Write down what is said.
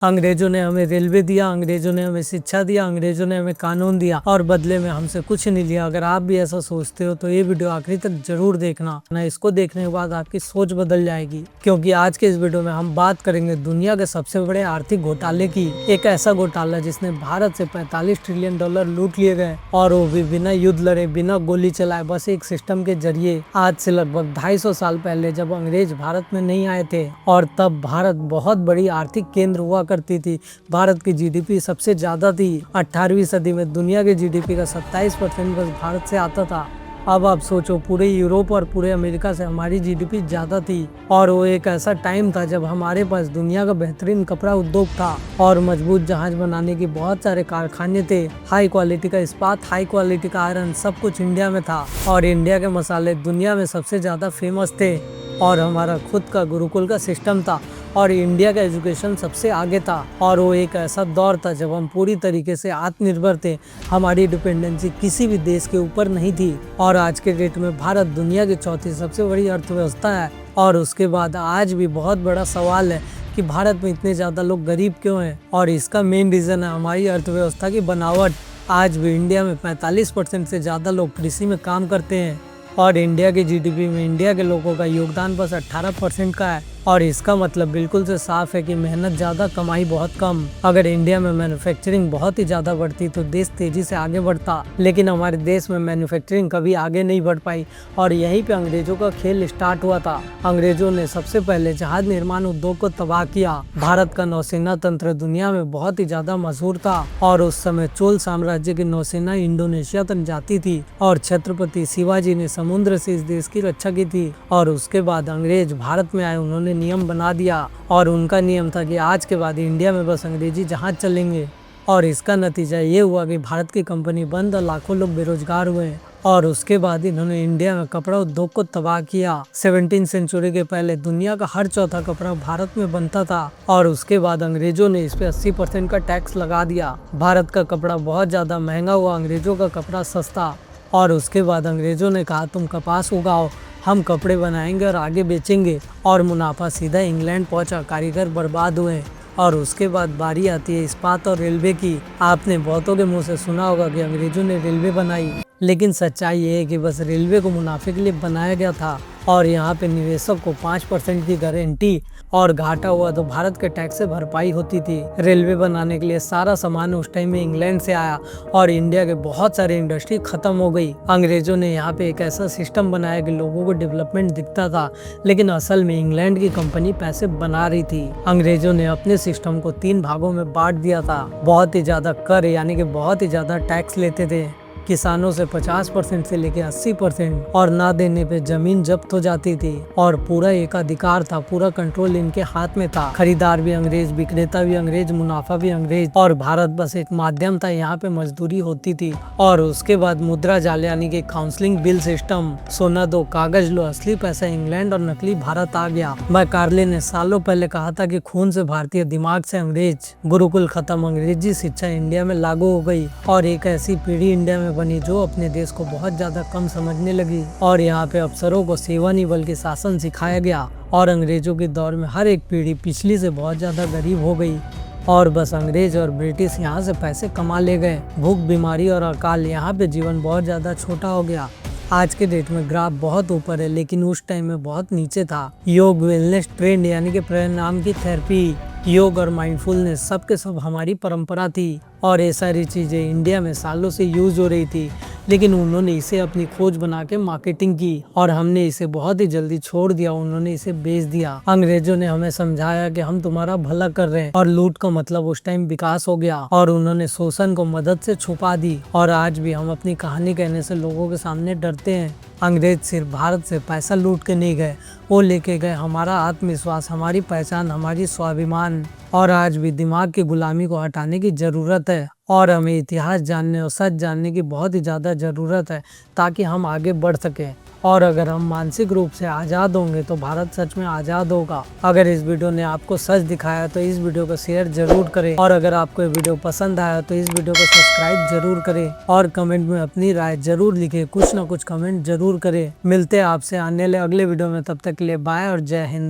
अंग्रेजों ने हमें रेलवे दिया, अंग्रेजों ने हमें शिक्षा दिया, अंग्रेजों ने हमें कानून दिया और बदले में हमसे कुछ नहीं लिया। अगर आप भी ऐसा सोचते हो तो ये वीडियो आखिरी तक जरूर देखना ना। इसको देखने के बाद आपकी सोच बदल जाएगी, क्योंकि आज के इस वीडियो में हम बात करेंगे दुनिया के सबसे बड़े आर्थिक घोटाले की। एक ऐसा घोटाला जिसने भारत से 45 ट्रिलियन डॉलर लूट लिए गए, और वो भी बिना युद्ध लड़े, बिना गोली चलाए, बस एक सिस्टम के जरिए। आज से लगभग 250 साल पहले जब अंग्रेज भारत में नहीं आए थे, और तब भारत बहुत बड़ी आर्थिक केंद्र हुआ करती थी। भारत की जीडीपी सबसे ज्यादा थी। 18वीं सदी में दुनिया के जीडीपी का 27% बस भारत से आता था। अब आप सोचो, पूरे यूरोप और पूरे अमेरिका से हमारी जीडीपी ज्यादा थी। और वो एक ऐसा टाइम था जब हमारे पास दुनिया का बेहतरीन कपड़ा उद्योग था और मजबूत जहाज बनाने की बहुत सारे कारखाने थे। हाई क्वालिटी का इस्पात, हाई क्वालिटी का आयरन, सब कुछ इंडिया में था। और इंडिया के मसाले दुनिया में सबसे ज्यादा फेमस थे। और हमारा खुद का गुरुकुल का सिस्टम था, और इंडिया का एजुकेशन सबसे आगे था। और वो एक ऐसा दौर था जब हम पूरी तरीके से आत्मनिर्भर थे। हमारी डिपेंडेंसी किसी भी देश के ऊपर नहीं थी। और आज के डेट में भारत दुनिया की चौथी सबसे बड़ी अर्थव्यवस्था है। और उसके बाद आज भी बहुत बड़ा सवाल है कि भारत में इतने ज़्यादा लोग गरीब क्यों हैं। और इसका मेन रीज़न है हमारी अर्थव्यवस्था की बनावट। आज भी इंडिया में 45% से ज़्यादा लोग कृषि में काम करते हैं, और इंडिया की जीडीपी में इंडिया के लोगों का योगदान बस 18% का है। और इसका मतलब बिल्कुल से साफ है कि मेहनत ज़्यादा, कमाई बहुत कम। अगर इंडिया में मैन्युफैक्चरिंग बहुत ही ज़्यादा बढ़ती तो देश तेज़ी से आगे बढ़ता, लेकिन हमारे देश में मैन्युफैक्चरिंग कभी आगे नहीं बढ़ पाई। और यहीं पे अंग्रेजों का खेल स्टार्ट हुआ था। अंग्रेजों ने सबसे पहले जहाज निर्माण उद्योग को तबाह किया। भारत का नौसेना तंत्र दुनिया में बहुत ही ज़्यादा मशहूर था, और उस समय चोल साम्राज्य की नौसेना इंडोनेशिया तक जाती थी, और छत्रपति शिवाजी ने समुद्र से इस देश की रक्षा की थी। और उसके बाद अंग्रेज भारत में आए, उन्होंने नियम बना दिया, और उनका नियम था कि आज के बाद इंडिया में बस अंग्रेजी जहाज चलेंगे। और इसका नतीजा ये हुआ कि भारत की कंपनी बंद और लाखों लोग बेरोजगार हुए। और उसके बाद इन्होंने इंडिया में कपड़ा उद्योग को तबाह किया। 17वीं सेंचुरी के पहले दुनिया का हर चौथा कपड़ा भारत में बनता था, और उसके बाद अंग्रेजों ने इस पे 80% का टैक्स लगा दिया। भारत का कपड़ा बहुत ज़्यादा महंगा हुआ, अंग्रेजों का कपड़ा सस्ता। और उसके बाद अंग्रेजों ने कहा तुम कपास उगाओ, हम कपड़े बनाएंगे और आगे बेचेंगे। और मुनाफा सीधा इंग्लैंड पहुंचा, कारीगर बर्बाद हुए। और उसके बाद बारी आती है इस्पात और रेलवे की। आपने बहुतों के मुंह से सुना होगा कि अंग्रेजों ने रेलवे बनाई, लेकिन सच्चाई ये है कि बस रेलवे को मुनाफे के लिए बनाया गया था। और यहाँ पे निवेशक को 5% की गारंटी, और घाटा हुआ तो भारत के टैक्स से भरपाई होती थी। रेलवे बनाने के लिए सारा सामान उस टाइम में इंग्लैंड से आया, और इंडिया के बहुत सारे इंडस्ट्री खत्म हो गई। अंग्रेजों ने यहाँ पे एक ऐसा सिस्टम बनाया कि लोगों को डेवलपमेंट दिखता था, लेकिन असल में इंग्लैंड की कंपनी पैसे बना रही थी। अंग्रेजों ने अपने सिस्टम को 3 भागों में बांट दिया था। बहुत ही ज्यादा कर, यानी कि बहुत ही ज्यादा टैक्स लेते थे किसानों से, 50% से लेके 80%, और ना देने पे जमीन जब्त हो जाती थी। और पूरा एकाधिकार था, पूरा कंट्रोल इनके हाथ में था। खरीदार भी अंग्रेज, विक्रेता भी अंग्रेज, मुनाफा भी अंग्रेज, और भारत बस एक माध्यम था, यहाँ पे मजदूरी होती थी। और उसके बाद मुद्रा जाल, यानी कि काउंसलिंग बिल सिस्टम, सोना दो कागज लो, असली पैसा इंग्लैंड और नकली भारत आ गया। मैकार्ले ने सालों पहले कहा था कि खून से भारतीय, दिमाग से अंग्रेज। गुरुकुल खत्म, अंग्रेजी शिक्षा इंडिया में लागू हो गई, और एक ऐसी पीढ़ी इंडिया में बनी जो अपने देश को बहुत ज्यादा कम समझने लगी। और यहाँ पे अफसरों को सेवा नहीं बल्कि शासन सिखाया गया। और अंग्रेजों के दौर में हर एक पीढ़ी पिछली से बहुत ज्यादा गरीब हो गई, और बस अंग्रेज और ब्रिटिश यहाँ से पैसे कमा ले गए। भूख, बीमारी और अकाल, यहाँ पे जीवन बहुत ज्यादा छोटा हो गया। आज के डेट में ग्राफ बहुत ऊपर है, लेकिन उस टाइम में बहुत नीचे था। योग, वेलनेस, ट्रेंड यानी कि प्राणायाम की थेरेपी, योग और माइंडफुलनेस, सब के सब हमारी परंपरा थी। और ये सारी चीज़ें इंडिया में सालों से यूज हो रही थी, लेकिन उन्होंने इसे अपनी खोज बना के मार्केटिंग की, और हमने इसे बहुत ही जल्दी छोड़ दिया, उन्होंने इसे बेच दिया। अंग्रेजों ने हमें समझाया कि हम तुम्हारा भला कर रहे हैं, और लूट का मतलब उस टाइम विकास हो गया, और उन्होंने शोषण को मदद से छुपा दी। और आज भी हम अपनी कहानी कहने से लोगों के सामने डरते हैं। अंग्रेज सिर्फ भारत से पैसा लूट के नहीं गए, वो लेके गए हमारा आत्मविश्वास, हमारी पहचान, हमारी स्वाभिमान। और आज भी दिमाग की गुलामी को हटाने की ज़रूरत है, और हमें इतिहास जानने और सच जानने की बहुत ही ज़्यादा ज़रूरत है, ताकि हम आगे बढ़ सकें। और अगर हम मानसिक रूप से आज़ाद होंगे तो भारत सच में आज़ाद होगा। अगर इस वीडियो ने आपको सच दिखाया तो इस वीडियो को शेयर जरूर करें, और अगर आपको ये वीडियो पसंद आया तो इस वीडियो को सब्सक्राइब जरूर करें, और कमेंट में अपनी राय जरूर लिखें, कुछ ना कुछ कमेंट जरूर करें। मिलते हैं आपसे आने वाले अगले वीडियो में, तब तक के लिए बाय और जय हिंद।